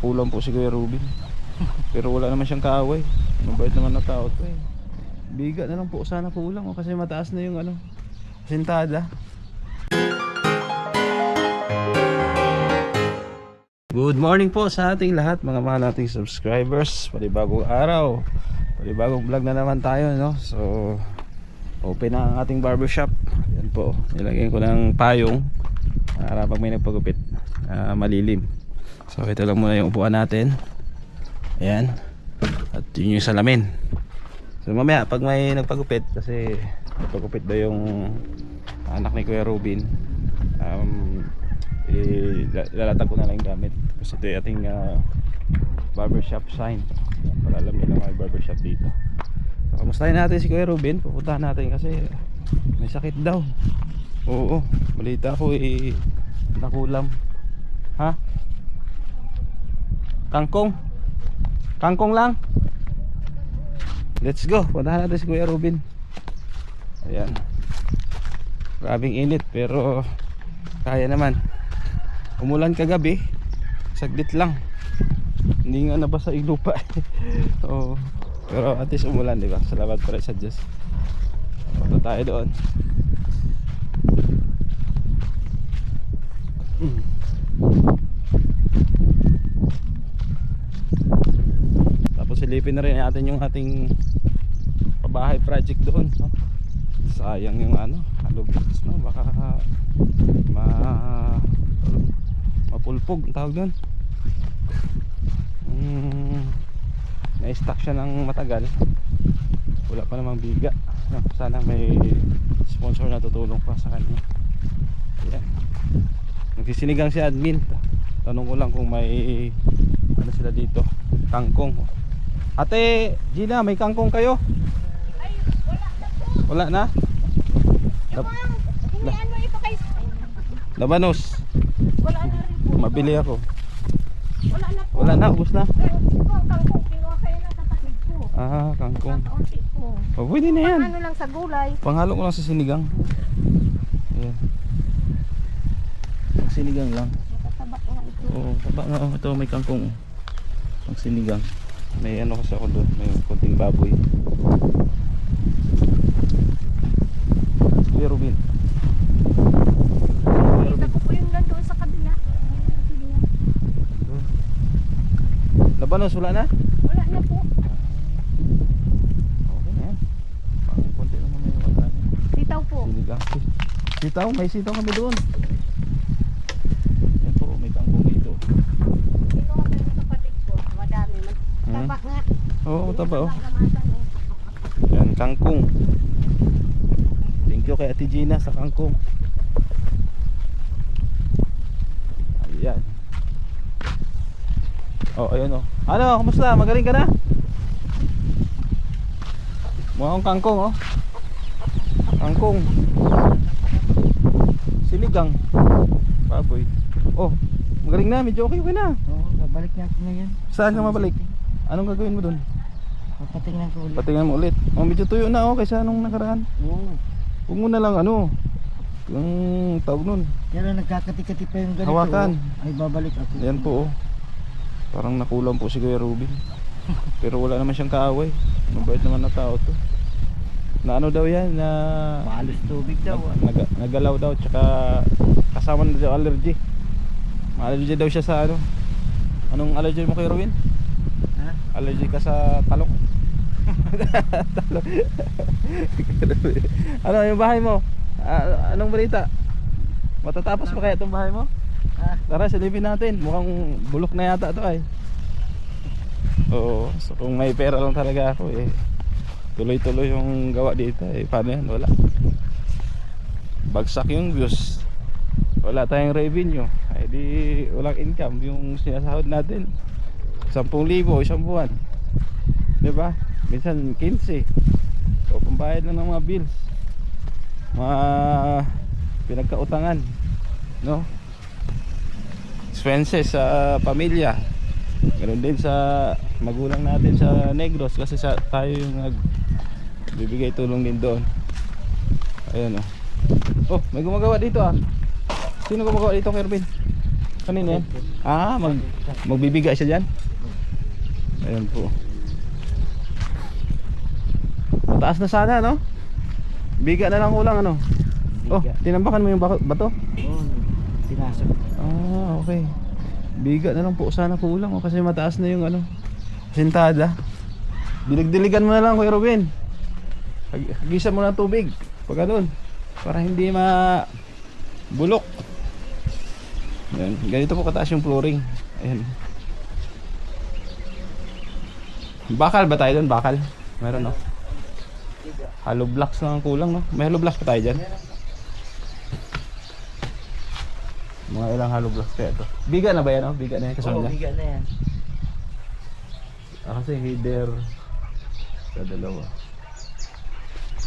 nakulang po si Kuya Ruben. Pero wala naman siyang kaaway. Mabait naman na tao to eh. Biga na lang po sana kulang kasi mataas na yung ano, sentada. Good morning po sa ating lahat, mga mahal nating subscribers. Panibagong araw, panibagong vlog na naman tayo, no? So open na ang ating barbershop. Yan po, nilagyan ko ng payong para pag may nagpagupit malilim. So ito lang muna yung upuan natin. Ayan. At yun yung salamin. So mamaya pag may nagpagupit, kasi nagpagupit daw yung anak ni Kuya Ruben, lalatag ko na lang yung gamit. Kasi ito yung ating barbershop sign para alam nila may barbershop dito. So kamustahin natin si Kuya Ruben. Pupuntahan natin kasi may sakit daw. Oo, balita ko nakulam. Ha? Kangkong? Kangkong lang? Let's go, puntahan natin si Kuya Ruben. Ayan. Grabing init pero kaya naman. Umulan kagabi, saglit lang. Hindi nga nabasa yung lupa. Oo. Pero at least umulan, diba? Salamat pa rin sa Diyos. Punta tayo doon. Tapos silipin na rin natin yung ating pabahay project doon, no? Sayang yung halubloks, no? Baka mapulpog ang tawag doon. Na-stack siya ng matagal, wala pa namang biga, no? Sana may sponsor na tutulong pa sa kanya. Ayan. Nagsisinigang si admin. Tanong ko lang kung may ano sila dito, kangkong. Ate Gina, may kangkong kayo? Ay, wala na po. Wala na? Hinian mo ito kay... Labanos. Wala na rin po. Mabili ako. Wala na po. Wala na, ubos na. Pero ito ang kangkong, kinuha kayo na kapatid ko. Ah, kangkong. Kaunti po. Oh, pwede na yan. Ano lang sa gulay. Panghalo ko lang sa sinigang. Ayan. Pang sinigang lang. Nakataba nga ito. Oo, taba nga. Ito may kangkong. Pang sinigang. May ano kasi ako doon, may konting baboy. Kuya Ruben. Kita ko po yung nandoon sa kabila. Doon. Labanos, wala na? Wala na po. Okay na yan. Pang konti naman may wala. Sitaw po. Sinigang. Sitaw, may sitaw kami doon. Yan po, may kangkong dito. Kinuha kayo na kapatid ko. Madami. Taba nga. Oo, taba oh. Nagamasan, oh. Yan, kangkong. Thank you kay Ate Gina sa kangkong. Ayan. Oh, ayun oh. Ano, kumusta? Magaling ka na? Mukhang kangkong oh. Kangkong. Sinigang. Baboy. Oh, magaling na, medyo okay na. Oo, babalik na ako ngayon. Saan ka mabalik? Anong gagawin mo doon? Papatingnan ko ulit. Patingnan mo ulit. Oh, medyo tuyo na oh kaysa nung nakaraan. Oo. Huwag mo na lang yung tawag nun. Kaya nagkakati-kati pa yung ganito. Hawakan. Ay babalik ako. Yan po oh. Parang nakulang po si Kuya Ruben. Pero wala naman siyang kaaway. Mabait naman na tao to. Na ano daw yan, na Mahalos tubig daw. nagalaw daw, tsaka kasama na daw allergy. Ma-allergy daw siya sa ano. Anong allergy mo Kuya Ruben? Ha? Allergy ka sa talok. Talok. Ano yung bahay mo? Anong balita? Matatapos pa kaya itong bahay mo? Ha? Tara, silipin natin. Mukhang bulok na yata ito ay. Oo, so kung may pera lang talaga ako tuloy-tuloy yung gawa dito paano yan? Wala. Bagsak yung views. Wala tayong revenue. Ay di walang income yung sinasahod natin. 10,000 isang buwan. 'Di ba? Minsan 15. So pambayad lang ng mga bills. Mga pinagkautangan, no? Expenses sa pamilya. Ganoon din sa magulang natin sa Negros kasi tayo yung nagbibigay tulong din doon. Ayun oh. Oh, may gumagawa dito ah. Sino gumagawa dito, Kervin? Kanina yan? Ah, magbibiga siya dyan? Ayan po. Mataas na sana, no? Biga na lang kulang, ano? Oh, tinambakan mo yung bato? Oo, pinasok. Ah, okay. Biga na lang po sana kulang, oh, kasi mataas na yung ano, sintada. Dilig-diligan mo na lang, Kuya Ruben. Hagisan mo ng tubig pag ganun, para hindi bulok. Ayan, ganito po kataas yung flooring. Ayan. Bakal ba tayo doon? Bakal? Meron, no? Hollow blocks lang ang kulang, no? May hollow blocks pa tayo dyan? Mga ilang hollow blocks kaya to? Biga na ba yan, no? Biga na yan kasama niya? Biga na yan. Kasi header sa dalawa.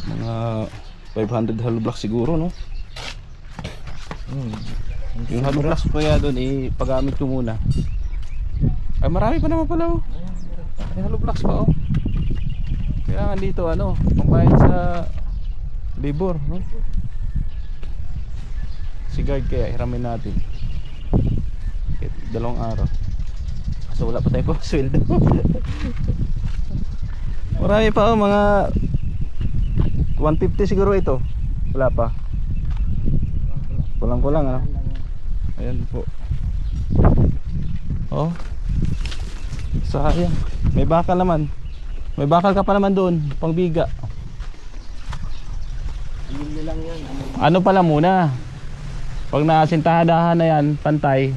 Mga 500 hollow blocks siguro, no? Yung hollow blocks ko kaya doon, paggamit ko muna. Ay, marami pa naman pala, oh. May hollow blocks pa, oh. Kailangan dito, ano, pambayad sa labor, no? Si guard kaya, hiramin natin. Kahit 2 araw. So wala pa tayong sweldo. Marami pa, oh, mga 150 siguro ito. Wala pa. Kulang-kulang, ano? Ayan po. Oh. Sayang. May bakal naman. May bakal ka pa naman doon, pangbiga. Hindi lang yun. Ano pala muna? Pag nasintahadahan na yan, pantay.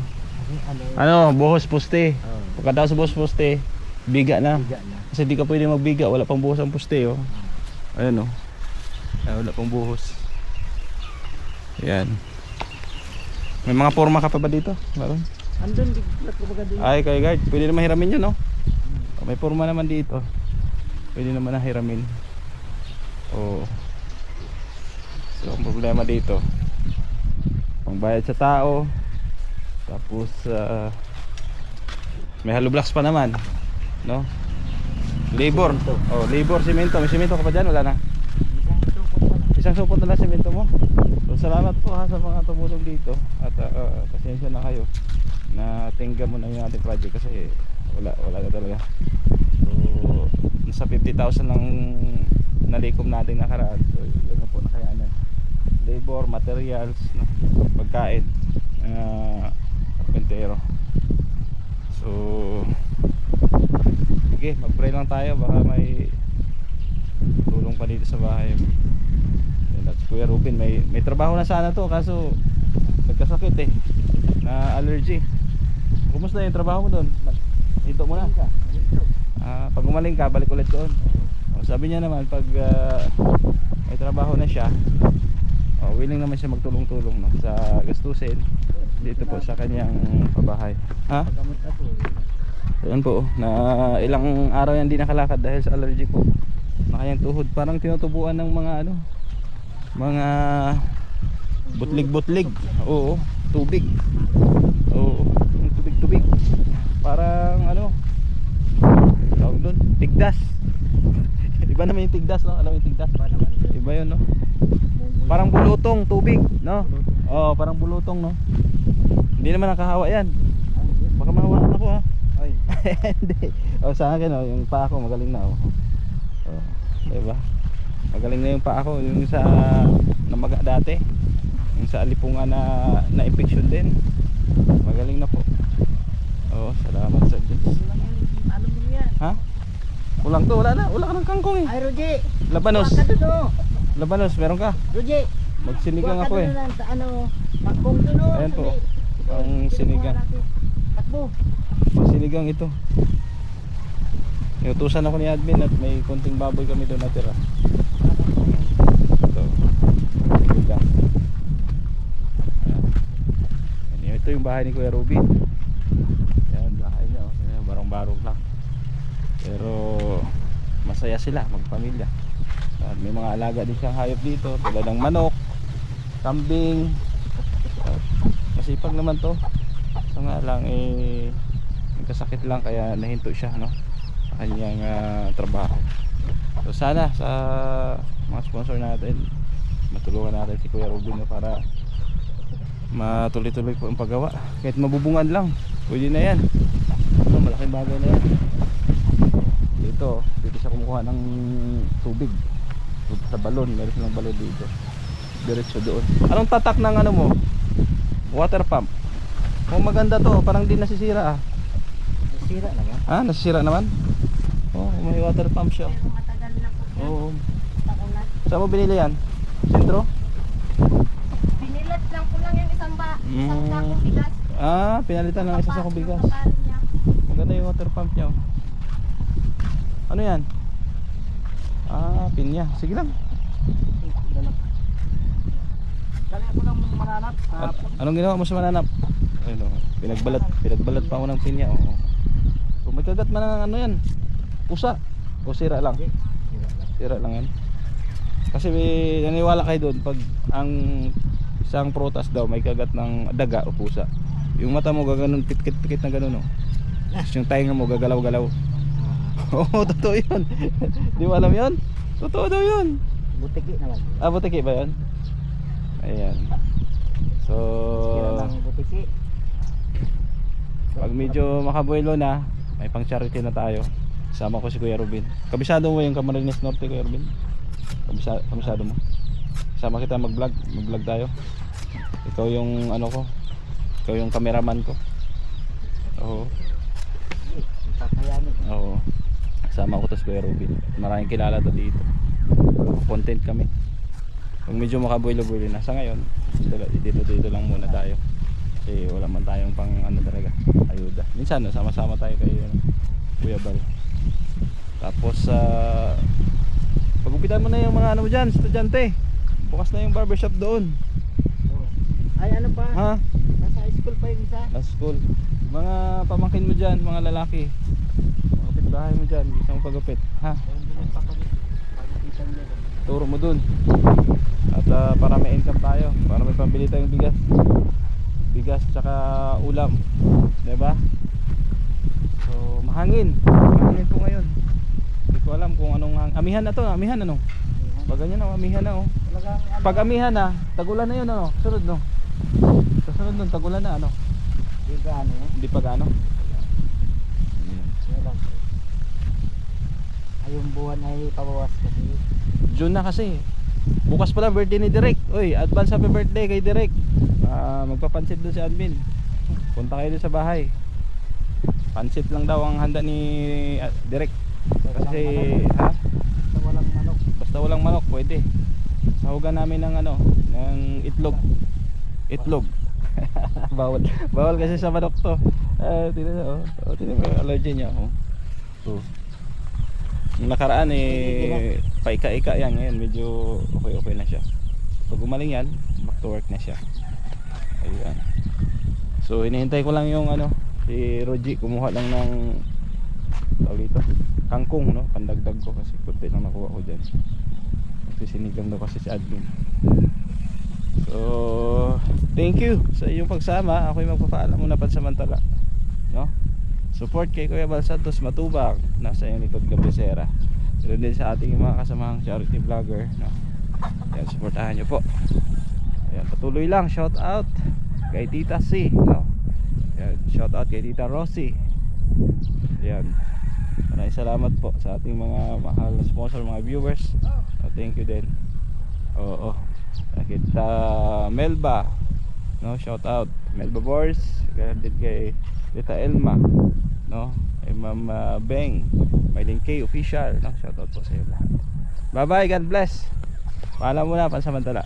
Ano, buhos poste. Pagkatapos buhos poste, biga na. Biga na. Kasi di ka pwede magbiga, wala pang buhos ang poste, oh. Ayan, oh. Ay, wala pang buhos. Ayan. May mga forma ka pa ba dito? Meron? Andun, biglat ko baga dun. Ay, kay guard, pwede naman hiramin yun, no? May forma naman dito. Pwede naman na hiramin. Oh. So, ang problema dito, pangbayad sa tao. Tapos may hollow blocks pa naman, no? Labor. Oh, labor, semento. May semento ka pa dyan? Wala na? Isang supot na lang semento mo. So, salamat po, ha, sa mga tumulong dito. At pasensya na kayo na tingga mo na yung ating project kasi wala na talaga. So nasa 50,000 lang nalikom natin nakaraan. So yun na po nakayanan. Labor, materials, no? Pagkain, karpentero. So sige, mag-pray lang tayo, baka may tulong pa dito sa bahay. At Kuya Ruben, may trabaho na sana to, kaso nagkasakit, na allergy. Kumusta yung trabaho mo doon? Hito mo na. Pag umaling ka, balik ulit doon. Sabi niya naman, pag may trabaho na siya, willing naman siya magtulong-tulong, no, sa gastusin dito po sa kanyang pabahay. Ha? Ayan po, na ilang araw yan di nakalakad dahil sa allergy po. Na kanyang tuhod, parang tinutubuan ng mga mga butlig-butlig. Oo, tubig. Oo, tubig. Parang tawag doon, tigdas. Iba naman yung tigdas, no? Alam mo yung tigdas? Iba yun, no? Parang bulutong tubig, no? Oo, parang bulutong, no? Hindi naman nakahawa yan. Baka mahawakan ako, ha? Ay. Hindi. Sa akin, yung paa ko magaling na, diba? Magaling na yung paa ko, yung sa namaga dati, yung sa alipungan na infection din. Magaling na po. Salamat sa Diyos. Ano mo yan? Ha? Ulang to, wala ka ng kangkong, eh. Ay, Roger. Labanos. Buwa ka doon, Labanos, meron ka? Roger. Magsinigang Buwa ka ako, eh. doon lang sa magkong doon, Ayan po, ang sinigang. Takbo. Sinigang ito. Inutusan ako ni admin at may konting baboy kami doon natira. Ito. Sinigang. Ayan. Ito yung bahay ni Kuya Ruben. Ayan, bahay niya. Barong-barong lang. Pero masaya sila magpamilya. At may mga alaga din siyang hayop dito, tulad ng manok, kambing. Masipag naman to. So nga lang, nagkasakit lang kaya nahinto siya, no, sa kanyang trabaho. So sana sa mga sponsor natin matulungan natin si Kuya Ruben, no, para matuloy-tuloy po ang paggawa. Kahit mabubungan lang, pwede na yan. Malaking bagay na yan. Dito siya kumukuha ng tubig sa balon. Meron silang balon dito, diretso doon. Anong tatak ng ano mo? Water pump. Maganda to, parang di nasisira. Nasira naman. Nasisira naman? May water pump siya. Pero matagal na po yan. Oo. Takunan. Saan mo binili yan? Sentro? Binilat lang ko lang yung isang sakong bigas. Pinalitan ng isa sa kubigas. Yung kaparo niya. Maganda yung water pump niya. Ano yan? Pinya. Sige lang. Kali ako ng mananap. Anong ginawa mo sa mananap? Ayun, pinagbalat pa ako ng pinya. Oo. Kung may kagat man ng ano yan, pusa o sira lang. Sira lang yan. Kasi may naniwala kayo doon pag ang isang prutas daw may kagat ng daga o pusa, yung mata mo gaganon, pikit-pikit na gano'n, no? Tapos yung tainga mo gagalaw-galaw. Oo, totoo yun. Di mo alam yun? Totoo daw yun. Butiki naman. Butiki ba yun? Ayan. So Kira ng butiki. pag medyo makabuelo na, may pang charity na tayo. Sama ko si Kuya Robin. Kabisado mo yung Camarines Norte, Kuya Robin? Kabisado mo? Sama kita mag-vlog tayo. Ikaw yung ano ko, ikaw yung cameraman ko. Oo. Kakayanin. Oo. Sama ko to si Kuya Robin. Maraming kilala to dito. Content kami. Kung medyo makabuelo-buelo na sa ngayon, dito lang muna tayo. Kasi wala man tayong pang ano talaga, ayuda. Minsan sama-sama tayo kay Kuya Bal. Tapos pagupitan mo na yung mga ano mo dyan, estudyante. Bukas na yung barbershop doon. Ay ano pa? Ha? Nasa high school pa yung isa. Nasa school. Mga pamangkin mo dyan, mga lalaki. Mga kapitbahay mo dyan, gusto mo pagupit. Ha? Ayun din ang pagupitan niya. Turo mo dun. At para may income tayo, para may pambili tayong bigas tsaka ulam, diba? So mahangin po ngayon. Hindi ko alam kung anong amihan na to. Amihan ano? Pag ganyan na, amihan na. Talagang ano, Pag amihan na, tagulan na yun ano? Sunod no? Kasunod nun, tagulan na ano? di gaano. Hindi pa gaano? Yan lang. Ay yung buwan ay pabawas kasi. June na kasi. Bukas pala birthday ni Direk. Uy, advance happy birthday kay Direk. Magpapansit doon si admin. Punta kayo doon sa bahay. Pansit lang daw ang handa ni Direk. Kasi basta walang manok pwede. Sahugan namin ng ano, ng itlog. bawal kasi sa manok to. Tingnan mo yung allergy niya. Yung nakaraan paika-ika yan. Ngayon medyo okay na siya. Pag gumaling yan, back to work na siya. Ayan. So hinihintay ko lang yung si Roji kumuha lang ng dito, kangkong, no? Pandagdag ko kasi kunti lang nakuha ko dyan. Kasi sinigang daw kasi si admin. So thank you sa iyong pagsama. Ako'y magpapaalam muna pansamantala, no? Support kay Kuya Bal Santos Matubang, nasa iyong likod Gabesera. Pero din sa ating mga kasamahang charity vlogger, no? Yan, supportahan nyo po. Ayan, patuloy lang. Shout out kay Tita C, no? Ayan, shout out kay Tita Rosie. Ayan, maraming salamat po sa ating mga mahal na sponsor, mga viewers. Thank you din. Oo. Kita Melba, no? Shout out Melba Boris. Ganun din kay Tita Elma, no? Kay Ma'am Beng, Maylin K official, no? Shout out po sa iyo lahat. Bye bye, God bless. Paalam muna pansamantala.